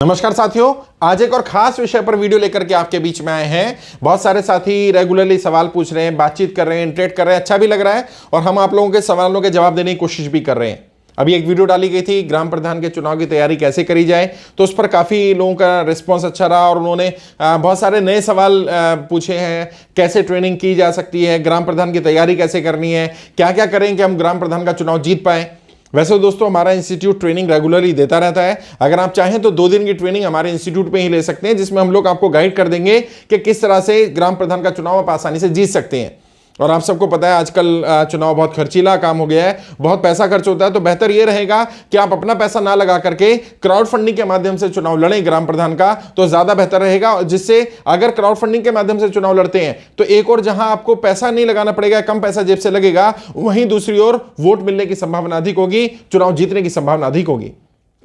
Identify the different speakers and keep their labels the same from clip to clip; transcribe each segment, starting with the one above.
Speaker 1: नमस्कार साथियों, आज एक और खास विषय पर वीडियो लेकर के आपके बीच में आए हैं। बहुत सारे साथी रेगुलरली सवाल पूछ रहे हैं, बातचीत कर रहे हैं, इंटरेक्ट कर रहे हैं, अच्छा भी लग रहा है और हम आप लोगों के सवालों के जवाब देने की कोशिश भी कर रहे हैं। अभी एक वीडियो डाली गई थी, ग्राम प्रधान के चुनाव की तैयारी कैसे करी जाए, तो उस पर काफ़ी लोगों का रिस्पॉन्स अच्छा रहा और उन्होंने बहुत सारे नए सवाल पूछे हैं। कैसे ट्रेनिंग की जा सकती है, ग्राम प्रधान की तैयारी कैसे करनी है, क्या क्या करें कि हम ग्राम प्रधान का चुनाव जीत पाएँ। वैसे दोस्तों, हमारा इंस्टीट्यूट ट्रेनिंग रेगुलरली देता रहता है। अगर आप चाहें तो 2 दिन की ट्रेनिंग हमारे इंस्टीट्यूट पे ही ले सकते हैं, जिसमें हम लोग आपको गाइड कर देंगे कि किस तरह से ग्राम प्रधान का चुनाव आप आसानी से जीत सकते हैं। और आप सबको पता है आजकल चुनाव बहुत खर्चीला काम हो गया है, बहुत पैसा खर्च होता है। तो बेहतर यह रहेगा कि आप अपना पैसा ना लगा करके क्राउड फंडिंग के माध्यम से चुनाव लड़ें ग्राम प्रधान का, तो ज्यादा बेहतर रहेगा। जिससे अगर क्राउड फंडिंग के माध्यम से चुनाव लड़ते हैं तो एक और जहां आपको पैसा नहीं लगाना पड़ेगा, कम पैसा जेब से लगेगा, वहीं दूसरी ओर वोट मिलने की संभावना अधिक होगी, चुनाव जीतने की संभावना अधिक होगी।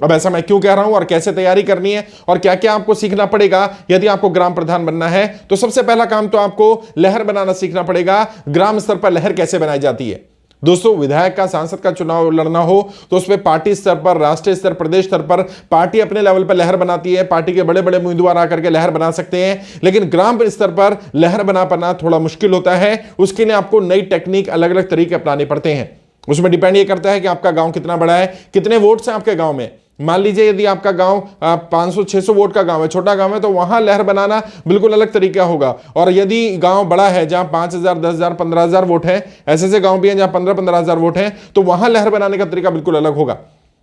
Speaker 1: अब ऐसा मैं क्यों कह रहा हूं और कैसे तैयारी करनी है और क्या क्या आपको सीखना पड़ेगा यदि आपको ग्राम प्रधान बनना है, तो सबसे पहला काम तो आपको लहर बनाना सीखना पड़ेगा। ग्राम स्तर पर लहर कैसे बनाई जाती है दोस्तों। विधायक का, सांसद का चुनाव लड़ना हो तो उसमें पार्टी स्तर पर, राष्ट्रीय स्तर, प्रदेश स्तर पर पार्टी अपने लेवल पर लहर बनाती है। पार्टी के बड़े बड़े उम्मीदवार आकर के लहर बना सकते हैं, लेकिन ग्राम स्तर पर लहर बना पाना थोड़ा मुश्किल होता है। उसके लिए आपको नई टेक्निक, अलग अलग तरीके अपनाने पड़ते हैं। उसमें डिपेंड ये करता है कि आपका गांव कितना बड़ा है, कितने वोट्स हैं आपके गांव में। मान लीजिए यदि आपका गांव 500-600 वोट का गांव है, छोटा गांव है, तो वहां लहर बनाना बिल्कुल अलग तरीका होगा। और यदि गांव बड़ा है, जहां 5000, 10,000, 15,000 वोट हैं, ऐसे गांव भी हैं जहां 15-15,000 वोट हैं, तो वहां लहर बनाने का तरीका बिल्कुल अलग होगा।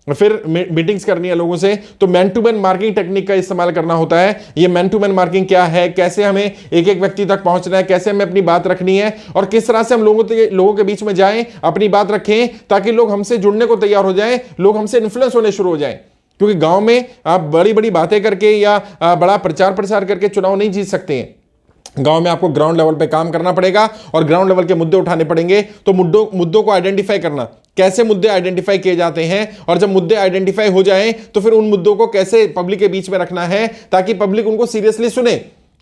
Speaker 1: फिर मीटिंग्स करनी है लोगों से, तो man to man marking technique का इस्तेमाल करना होता है। ये मैन टू मैन मार्किंग क्या है, कैसे हमें एक एक व्यक्ति तक पहुंचना है, कैसे हमें अपनी बात रखनी है और किस तरह से हम लोगों के बीच में जाएं, अपनी बात रखें, ताकि लोग हमसे जुड़ने को तैयार हो जाएं, लोग हमसे इन्फ्लुएंस होने शुरू हो जाएं। क्योंकि गांव में आप बड़ी बड़ी बातें करके या बड़ा प्रचार प्रसार करके चुनाव नहीं जीत सकते हैं। गांव में आपको ग्राउंड लेवल पे काम करना पड़ेगा और ग्राउंड लेवल के मुद्दे उठाने पड़ेंगे। तो मुद्दों को आइडेंटिफाई करना, कैसे मुद्दे आइडेंटिफाई किए जाते हैं, और जब मुद्दे आइडेंटिफाई हो जाएं तो फिर उन मुद्दों को कैसे पब्लिक के बीच में रखना है ताकि पब्लिक उनको सीरियसली सुने।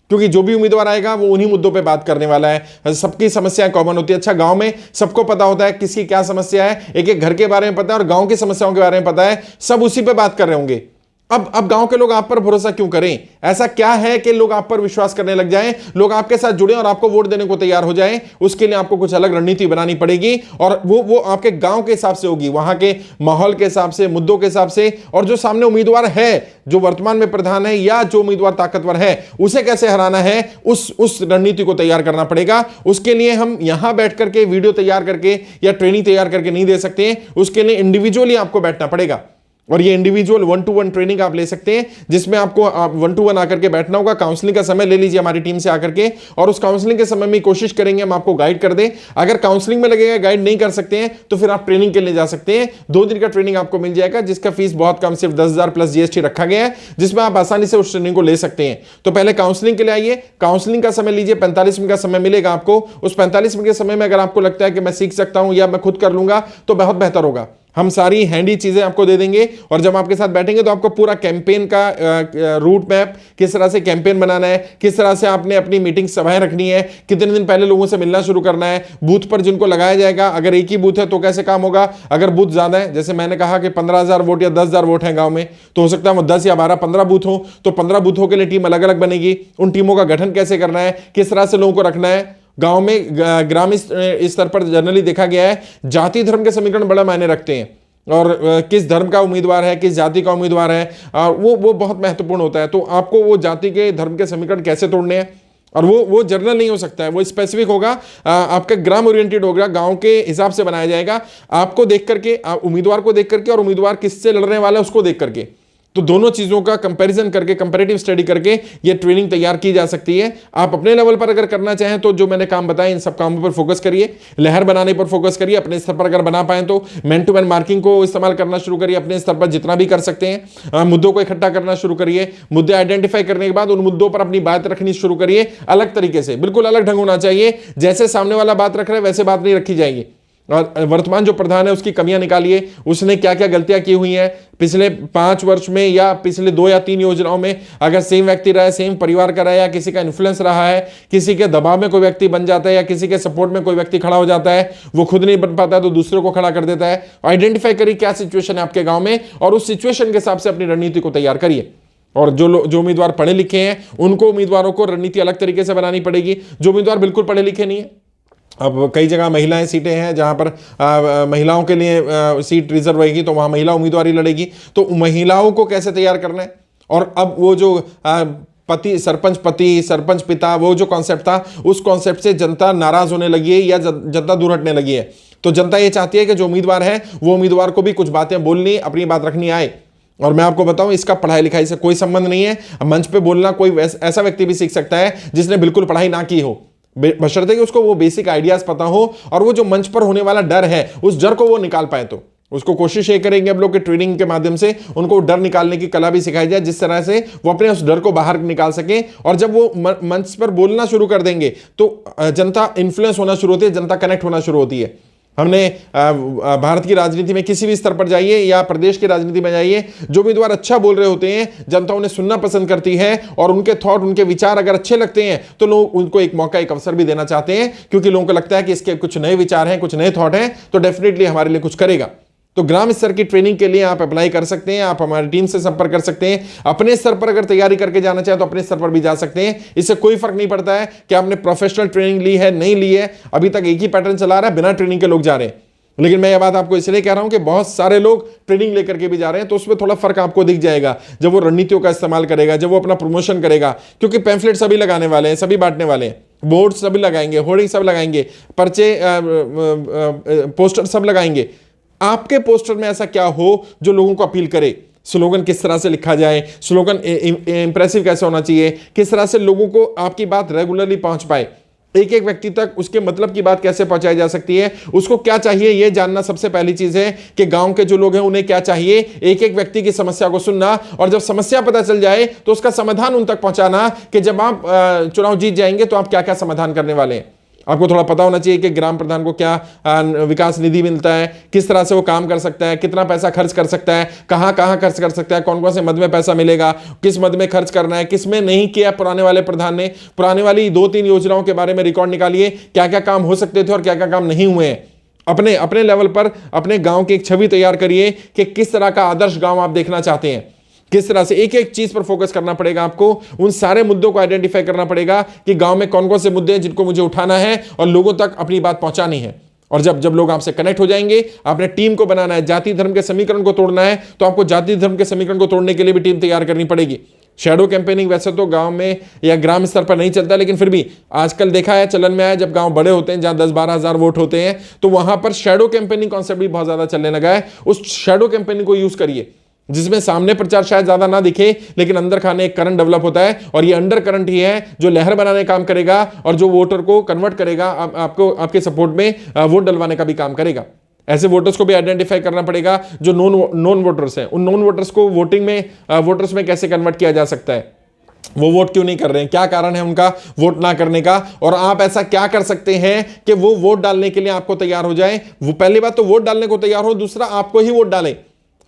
Speaker 1: क्योंकि जो भी उम्मीदवार आएगा वो उन्हीं मुद्दों पे बात करने वाला है। सबकी समस्याएं कॉमन होती है। अच्छा, गांव में सबको पता होता है किसकी क्या समस्या है, एक एक घर के बारे में पता है और गांव की समस्याओं के बारे में पता है, सब उसी पे बात कर रहे होंगे। अब गांव के लोग आप पर भरोसा क्यों करें? ऐसा क्या है कि लोग आप पर विश्वास करने लग जाएं, लोग आपके साथ जुड़े और आपको वोट देने को तैयार हो जाएं? उसके लिए आपको कुछ अलग रणनीति बनानी पड़ेगी और वो आपके गांव के हिसाब से होगी, वहां के माहौल के हिसाब से, मुद्दों के हिसाब से, और जो सामने उम्मीदवार है, जो वर्तमान में प्रधान है या जो उम्मीदवार ताकतवर है, उसे कैसे हराना है, उस रणनीति को तैयार करना पड़ेगा। उसके लिए हम यहां बैठ करके वीडियो तैयार करके या ट्रेनिंग तैयार करके नहीं दे सकते। उसके लिए इंडिविजुअली आपको बैठना पड़ेगा और ये इंडिविजुअल 1-to-1 ट्रेनिंग आप ले सकते हैं, जिसमें आपको 1-to-1 आकर के बैठना होगा। काउंसलिंग का समय ले लीजिए हमारी टीम से आकर के, और उस काउंसलिंग के समय में कोशिश करेंगे हम आपको गाइड कर दें। अगर काउंसलिंग में लगेगा गाइड नहीं कर सकते हैं तो फिर आप ट्रेनिंग के लिए जा सकते हैं। 2 दिन का ट्रेनिंग आपको मिल जाएगा, जिसका फीस बहुत कम, सिर्फ 10,000 प्लस GST रखा गया है, जिसमें आप आसानी से उस ट्रेनिंग को ले सकते हैं। तो पहले काउंसलिंग के लिए आइए, काउंसलिंग का समय लीजिए, 45 मिनट का समय मिलेगा आपको। उस 45 मिनट के समय में अगर आपको लगता है कि मैं सीख सकता हूं या मैं खुद कर लूंगा, तो बहुत बेहतर होगा। हम सारी हैंडी चीजें आपको दे देंगे और जब आपके साथ बैठेंगे तो आपको पूरा कैंपेन का रूट मैप, किस तरह से कैंपेन बनाना है, किस तरह से आपने अपनी मीटिंग सभाएं रखनी है, कितने दिन पहले लोगों से मिलना शुरू करना है, बूथ पर जिनको लगाया जाएगा, अगर एक ही बूथ है तो कैसे काम होगा, अगर बूथ ज्यादा है, जैसे मैंने कहा कि 15,000 वोट या 10,000 वोट है गांव में, तो हो सकता है वो 10 या 12, 15 बूथ हो, तो 15 बूथों के लिए टीम अलग अलग बनेगी। उन टीमों का गठन कैसे करना है, किस तरह से लोगों को रखना है। गांव में ग्राम स्तर पर जनरली देखा गया है जाति धर्म के समीकरण बड़ा मायने रखते हैं, और किस धर्म का उम्मीदवार है, किस जाति का उम्मीदवार है, वो बहुत महत्वपूर्ण होता है। तो आपको वो जाति के, धर्म के समीकरण कैसे तोड़ने हैं, और वो जनरल नहीं हो सकता है, वो स्पेसिफिक होगा, आपका ग्राम ओरिएंटेड होगा, गांव के हिसाब से बनाया जाएगा। आपको देख करके, उम्मीदवार को देख करके और उम्मीदवार किससे लड़ने वाला है उसको देख करके, तो दोनों चीजों का कंपैरिजन करके, कंपैरेटिव स्टडी करके ये ट्रेनिंग तैयार की जा सकती है। आप अपने लेवल पर अगर करना चाहें तो जो मैंने काम बताए इन सब कामों पर फोकस करिए, लहर बनाने पर फोकस करिए। अपने स्तर पर अगर बना पाए तो मैन टू मैन मार्किंग को इस्तेमाल करना शुरू करिए, अपने स्तर पर जितना भी कर सकते हैं। मुद्दों को इकट्ठा करना शुरू करिए, मुद्दे आइडेंटिफाई करने के बाद उन मुद्दों पर अपनी बात रखनी शुरू करिए, अलग तरीके से, बिल्कुल अलग ढंग होना चाहिए। जैसे सामने वाला बात रख रहा है वैसे बात नहीं रखी जाएगी। और वर्तमान जो प्रधान है उसकी कमियां निकालिए, उसने क्या क्या गलतियां की हुई हैं पिछले 5 वर्ष में या पिछले 2 या 3 योजनाओं में। अगर सेम व्यक्ति रहा है, सेम परिवार का रहा है, या किसी का इन्फ्लुएंस रहा है, किसी के दबाव में कोई व्यक्ति बन जाता है या किसी के सपोर्ट में कोई व्यक्ति खड़ा हो जाता है, वो खुद नहीं बन पाता है तो दूसरे को खड़ा कर देता है। आइडेंटिफाई करिए क्या सिचुएशन है आपके गांव में और उस सिचुएशन के हिसाब से अपनी रणनीति को तैयार करिए। और जो उम्मीदवार पढ़े लिखे हैं उनको उम्मीदवारों को रणनीति अलग तरीके से बनानी पड़ेगी। जो उम्मीदवार बिल्कुल पढ़े लिखे नहीं है, अब कई जगह महिलाएं सीटें हैं जहां पर महिलाओं के लिए सीट रिजर्व रहेगी, तो वहां महिला उम्मीदवारी लड़ेगी। तो महिलाओं को कैसे तैयार करना है, और अब वो जो पति सरपंच पिता, वो जो कॉन्सेप्ट था, उस कॉन्सेप्ट से जनता नाराज होने लगी है या जनता दूर हटने लगी है। तो जनता ये चाहती है कि जो उम्मीदवार है वो उम्मीदवार को भी कुछ बातें बोलनी, अपनी बात रखनी आए। और मैं आपको बताऊं, इसका पढ़ाई लिखाई से कोई संबंध नहीं है। मंच पे बोलना कोई ऐसा व्यक्ति भी सीख सकता है जिसने बिल्कुल पढ़ाई ना की हो, बशर्ते कि उसको वो बेसिक आइडियाज पता हो और वो जो मंच पर होने वाला डर है उस डर को वो निकाल पाए। तो उसको कोशिश ये करेंगे अब लोग कि ट्रेनिंग के माध्यम से उनको डर निकालने की कला भी सिखाई जाए, जिस तरह से वो अपने उस डर को बाहर निकाल सकें। और जब वो मंच पर बोलना शुरू कर देंगे तो जनता इन्फ्लुएंस होना शुरू होती है, जनता कनेक्ट होना शुरू होती है। हमने भारत की राजनीति में किसी भी स्तर पर जाइए या प्रदेश की राजनीति में जाइए, जो उम्मीदवार अच्छा बोल रहे होते हैं जनता उन्हें सुनना पसंद करती है, और उनके थॉट, उनके विचार अगर अच्छे लगते हैं तो लोग उनको एक मौका, एक अवसर भी देना चाहते हैं, क्योंकि लोगों को लगता है कि इसके कुछ नए विचार हैं, कुछ नए थॉट हैं, तो डेफिनेटली हमारे लिए कुछ करेगा। तो ग्राम स्तर की ट्रेनिंग के लिए आप अप्लाई कर सकते हैं, आप हमारी टीम से संपर्क कर सकते हैं। अपने स्तर पर अगर तैयारी करके जाना चाहे तो अपने स्तर पर भी जा सकते हैं। इससे कोई फर्क नहीं पड़ता है कि आपने प्रोफेशनल ट्रेनिंग ली है नहीं ली है, अभी तक एक ही पैटर्न चला रहा है, बिना ट्रेनिंग के लोग जा रहे हैं। लेकिन मैं ये बात आपको इसलिए कह रहा हूं कि बहुत सारे लोग ट्रेनिंग लेकर के भी जा रहे हैं, तो उसमें थोड़ा फर्क आपको दिख जाएगा जब वो रणनीतियों का इस्तेमाल करेगा, जब वो अपना प्रमोशन करेगा। क्योंकि पैम्फलेट सभी लगाने वाले हैं, सभी बांटने वाले हैं, बोर्ड सभी लगाएंगे, होर्डिंग सब लगाएंगे, पर्चे पोस्टर सब लगाएंगे। आपके पोस्टर में ऐसा क्या हो जो लोगों को अपील करे? स्लोगन किस तरह से लिखा जाए, स्लोगन इंप्रेसिव कैसे होना चाहिए, किस तरह से लोगों को आपकी बात रेगुलरली पहुंच पाए, एक एक व्यक्ति तक उसके मतलब की बात कैसे पहुंचाई जा सकती है, उसको क्या चाहिए ये जानना सबसे पहली चीज है कि गांव के जो लोग हैं उन्हें क्या चाहिए। एक एक व्यक्ति की समस्या को सुनना, और जब समस्या पता चल जाए तो उसका समाधान उन तक पहुंचाना कि जब आप चुनाव जीत जाएंगे तो आप क्या क्या समाधान करने वाले हैं। आपको थोड़ा पता होना चाहिए कि ग्राम प्रधान को क्या विकास निधि मिलता है, किस तरह से वो काम कर सकता है, कितना पैसा खर्च कर सकता है, कहां कहां खर्च कर सकता है, कौन कौन से मद में पैसा मिलेगा, किस मद में खर्च करना है, किस में नहीं किया पुराने वाले प्रधान ने। पुराने वाली 2-3 योजनाओं के बारे में रिकॉर्ड निकालिए, क्या क्या काम हो सकते थे और क्या क्या काम नहीं हुए हैं। अपने अपने लेवल पर अपने गांव की एक छवि तैयार करिए कि किस तरह का आदर्श गांव आप देखना चाहते हैं। किस तरह से एक एक चीज पर फोकस करना पड़ेगा आपको, उन सारे मुद्दों को आइडेंटिफाई करना पड़ेगा कि गांव में कौन कौन से मुद्दे हैं जिनको मुझे उठाना है और लोगों तक अपनी बात पहुंचानी है। और जब जब लोग आपसे कनेक्ट हो जाएंगे, आपने टीम को बनाना है, जाति धर्म के समीकरण को तोड़ना है, तो आपको जाति धर्म के समीकरण को तोड़ने के लिए भी टीम तैयार करनी पड़ेगी। शैडो कैंपेनिंग वैसे तो गांव में या ग्राम स्तर पर नहीं चलता, लेकिन फिर भी आजकल देखा है, चलन में आया, जब गांव बड़े होते हैं, जहां 10-12 हजार वोट होते हैं, तो वहां पर शैडो कैंपेनिंग कॉन्सेप्ट भी बहुत ज्यादा चलने लगा है। उस शैडो कैंपेनिंग को यूज करिए, जिसमें सामने प्रचार शायद ज्यादा ना दिखे, लेकिन अंदर खाने एक करंट डेवलप होता है, और ये अंडर करंट ही है जो लहर बनाने का काम करेगा और जो वोटर को कन्वर्ट करेगा, आपको आपके सपोर्ट में वोट डलवाने का भी काम करेगा। ऐसे वोटर्स को भी आइडेंटिफाई करना पड़ेगा जो नॉन वोटर्स हैं। उन नॉन वोटर्स को वोटिंग में वोटर्स में कैसे कन्वर्ट किया जा सकता है, वो वोट क्यों नहीं कर रहे हैं, क्या कारण है उनका वोट ना करने का, और आप ऐसा क्या कर सकते हैं कि वो वोट डालने के लिए आपको तैयार हो जाए। वो पहली बात तो वोट डालने को तैयार हो, दूसरा आपको ही वोट डालें।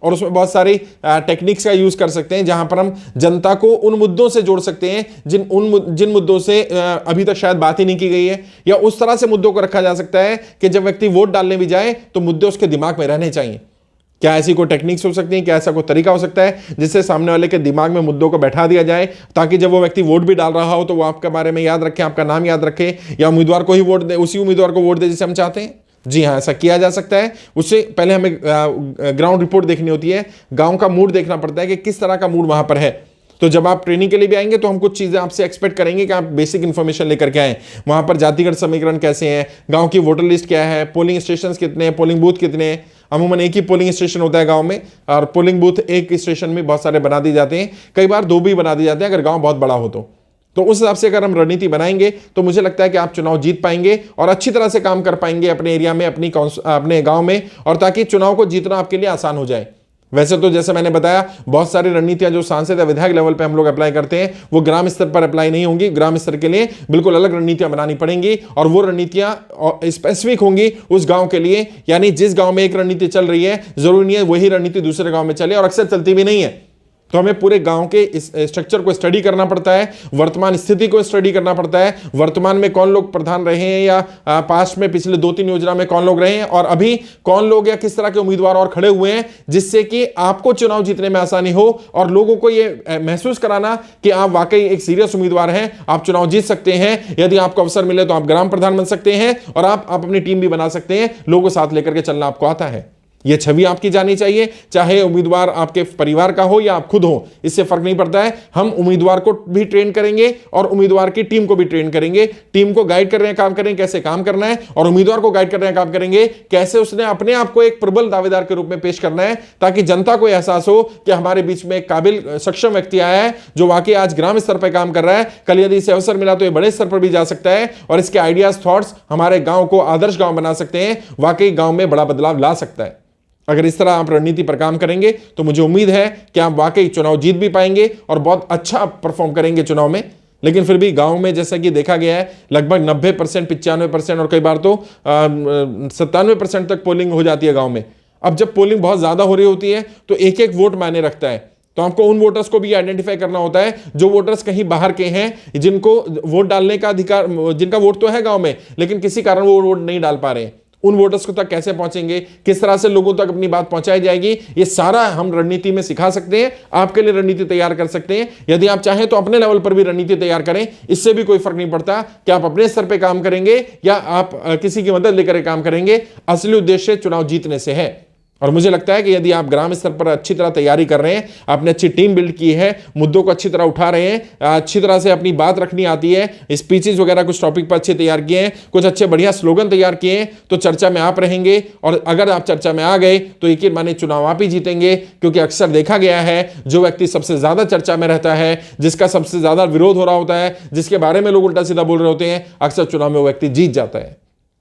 Speaker 1: और उसमें बहुत सारी टेक्निक्स का यूज कर सकते हैं, जहां पर हम जनता को उन मुद्दों से जोड़ सकते हैं जिन मुद्दों से अभी तक शायद बात ही नहीं की गई है, या उस तरह से मुद्दों को रखा जा सकता है कि जब व्यक्ति वोट डालने भी जाए तो मुद्दे उसके दिमाग में रहने चाहिए। क्या ऐसी कोई टेक्निक्स हो सकती है, क्या ऐसा कोई तरीका हो सकता है जिससे सामने वाले के दिमाग में मुद्दों को बैठा दिया जाए, ताकि जब वो व्यक्ति वोट भी डाल रहा हो तो वो आपके बारे में याद रखे, आपका नाम याद रखे, या उम्मीदवार को ही वोट दे, उसी उम्मीदवार को वोट दे जिसे हम चाहते हैं। जी हाँ, ऐसा किया जा सकता है। उससे पहले हमें ग्राउंड रिपोर्ट देखनी होती है, गांव का मूड देखना पड़ता है कि किस तरह का मूड वहां पर है। तो जब आप ट्रेनिंग के लिए भी आएंगे तो हम कुछ चीजें आपसे एक्सपेक्ट करेंगे कि आप बेसिक इंफॉर्मेशन लेकर के आए। वहां पर जातिगत समीकरण कैसे हैं, गांव की वोटर लिस्ट क्या है, पोलिंग स्टेशन कितने हैं, पोलिंग बूथ कितने हैं। अमूमन एक ही पोलिंग स्टेशन होता है गांव में, और पोलिंग बूथ एक स्टेशन में बहुत सारे बना दिए जाते हैं, कई बार 2 भी बना दिए जाते हैं अगर गांव बहुत बड़ा हो तो उस हिसाब से अगर हम रणनीति बनाएंगे तो मुझे लगता है कि आप चुनाव जीत पाएंगे और अच्छी तरह से काम कर पाएंगे अपने एरिया में, अपने गांव में, और ताकि चुनाव को जीतना आपके लिए आसान हो जाए। वैसे तो जैसे मैंने बताया, बहुत सारी रणनीतियां जो सांसद या विधायक लेवल पे हम लोग अप्लाई करते हैं वो ग्राम स्तर पर अप्लाई नहीं होंगी। ग्राम स्तर के लिए बिल्कुल अलग रणनीतियां बनानी पड़ेंगी, और वो रणनीतियां स्पेसिफिक होंगी उस गांव के लिए। यानी जिस गांव में एक रणनीति चल रही है, जरूरी नहीं है वही रणनीति दूसरे गांव में चले, और अक्सर चलती भी नहीं है। तो हमें पूरे गांव के इस स्ट्रक्चर को स्टडी करना पड़ता है, वर्तमान स्थिति को स्टडी करना पड़ता है, वर्तमान में कौन लोग प्रधान रहे हैं या पास्ट में पिछले 2-3 योजना में कौन लोग रहे हैं और अभी कौन लोग या किस तरह के उम्मीदवार और खड़े हुए हैं, जिससे कि आपको चुनाव जीतने में आसानी हो और लोगों को यह महसूस कराना कि आप वाकई एक सीरियस उम्मीदवार हैं, आप चुनाव जीत सकते हैं। यदि आपको अवसर मिले तो आप ग्राम प्रधान बन सकते हैं और आप अपनी टीम भी बना सकते हैं। लोगों को साथ लेकर के चलना आपको आता है, यह छवि आपकी जानी चाहिए। चाहे उम्मीदवार आपके परिवार का हो या आप खुद हो, इससे फर्क नहीं पड़ता है। हम उम्मीदवार को भी ट्रेन करेंगे और उम्मीदवार की टीम को भी ट्रेन करेंगे। टीम को गाइड कर रहे हैं काम करेंगे कैसे काम करना है, और उम्मीदवार को गाइड कर रहे हैं काम करेंगे कैसे उसने अपने आप को एक प्रबल दावेदार के रूप में पेश करना है, ताकि जनता को एहसास हो कि हमारे बीच में एक काबिल सक्षम व्यक्ति आया है जो वाकई आज ग्राम स्तर पर काम कर रहा है। कल यदि इसे अवसर मिला तो ये बड़े स्तर पर भी जा सकता है और इसके आइडियाज थॉट्स हमारे गांव को आदर्श गांव बना सकते हैं, वाकई गांव में बड़ा बदलाव ला सकता है। अगर इस तरह आप रणनीति पर काम करेंगे तो मुझे उम्मीद है कि आप वाकई चुनाव जीत भी पाएंगे और बहुत अच्छा परफॉर्म करेंगे चुनाव में। लेकिन फिर भी गांव में जैसा कि देखा गया है लगभग 90%, 95% और कई बार तो 97% तक पोलिंग हो जाती है गांव में। अब जब पोलिंग बहुत ज्यादा हो रही होती है तो एक एक वोट मायने रखता है, तो आपको उन वोटर्स को भी आइडेंटिफाई करना होता है जो वोटर्स कहीं बाहर के हैं, जिनको वोट डालने का अधिकार, जिनका वोट तो है गांव में लेकिन किसी कारण वो वोट नहीं डाल पा रहे हैं। उन वोटर्स को तक कैसे पहुंचेंगे, किस तरह से लोगों तक अपनी बात पहुंचाई जाएगी, ये सारा हम रणनीति में सिखा सकते हैं, आपके लिए रणनीति तैयार कर सकते हैं। यदि आप चाहें तो अपने लेवल पर भी रणनीति तैयार करें, इससे भी कोई फर्क नहीं पड़ता कि आप अपने स्तर पे काम करेंगे या आप किसी की मदद लेकर काम करेंगे। असली उद्देश्य चुनाव जीतने से है। और मुझे लगता है कि यदि आप ग्राम स्तर पर अच्छी तरह तैयारी कर रहे हैं, आपने अच्छी टीम बिल्ड की है, मुद्दों को अच्छी तरह उठा रहे हैं, अच्छी तरह से अपनी बात रखनी आती है, स्पीचेस वगैरह कुछ टॉपिक पर अच्छे तैयार किए हैं, कुछ अच्छे बढ़िया स्लोगन तैयार किए हैं, तो चर्चा में आप रहेंगे। और अगर आप चर्चा में आ गए तो यकीन माने चुनाव आप ही जीतेंगे, क्योंकि अक्सर देखा गया है जो व्यक्ति सबसे ज्यादा चर्चा में रहता है, जिसका सबसे ज्यादा विरोध हो रहा होता है, जिसके बारे में लोग उल्टा सीधा बोल रहे होते हैं, अक्सर चुनाव में वो व्यक्ति जीत जाता है।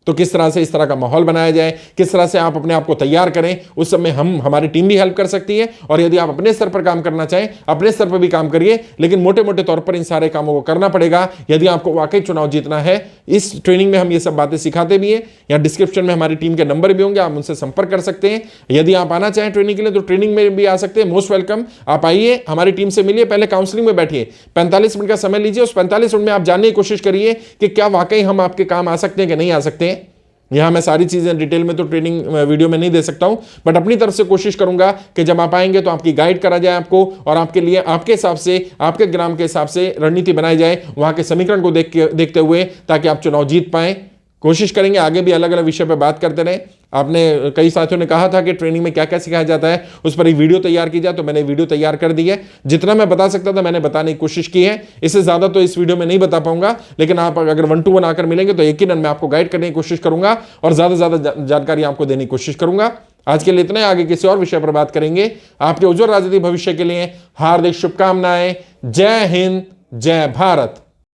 Speaker 1: तो किस तरह से इस तरह का माहौल बनाया जाए, किस तरह से आप अपने आप को तैयार करें, उस समय हमारी टीम भी हेल्प कर सकती है। और यदि आप अपने स्तर पर काम करना चाहें, अपने स्तर पर भी काम करिए, लेकिन मोटे मोटे तौर पर इन सारे कामों को करना पड़ेगा यदि आपको वाकई चुनाव जीतना है। इस ट्रेनिंग में हम ये सब बातें सिखाते भी हैं। यहाँ डिस्क्रिप्शन में हमारी टीम के नंबर भी होंगे, आप उनसे संपर्क कर सकते हैं। यदि आप आना चाहें ट्रेनिंग के लिए तो ट्रेनिंग में भी आ सकते हैं, मोस्ट वेलकम। आप आइए, हमारी टीम से मिलिए, पहले काउंसलिंग में बैठिए, 45 मिनट का समय लीजिए। उस 45 मिनट में आप जानने की कोशिश करिए कि क्या वाकई हम आपके काम आ सकते हैं कि नहीं आ सकते हैं। यहां मैं सारी चीजें डिटेल में तो ट्रेनिंग वीडियो में नहीं दे सकता हूं, बट अपनी तरफ से कोशिश करूंगा कि जब आप आएंगे तो आपकी गाइड करा जाए आपको, और आपके लिए आपके हिसाब से, आपके ग्राम के हिसाब से रणनीति बनाई जाए, वहां के समीकरण को देखते हुए, ताकि आप चुनाव जीत पाएं। कोशिश करेंगे आगे भी अलग अलग विषय पर बात करते रहें। आपने कई साथियों ने कहा था कि ट्रेनिंग में क्या क्या सिखाया जाता है, उस पर एक वीडियो तैयार की जाए, तो मैंने वीडियो तैयार कर दी है। जितना मैं बता सकता था मैंने बताने की कोशिश की है, इससे ज्यादा तो इस वीडियो में नहीं बता पाऊंगा, लेकिन आप अगर 1-to-1 आकर मिलेंगे तो यकीनन मैं आपको गाइड करने की कोशिश करूंगा और ज्यादा से ज्यादा जानकारी आपको देने की कोशिश करूंगा। आज के लिए इतना ही, आगे किसी और विषय पर बात करेंगे। आपके उज्जवल राजनीतिक भविष्य के लिए हार्दिक शुभकामनाएं। जय हिंद, जय भारत।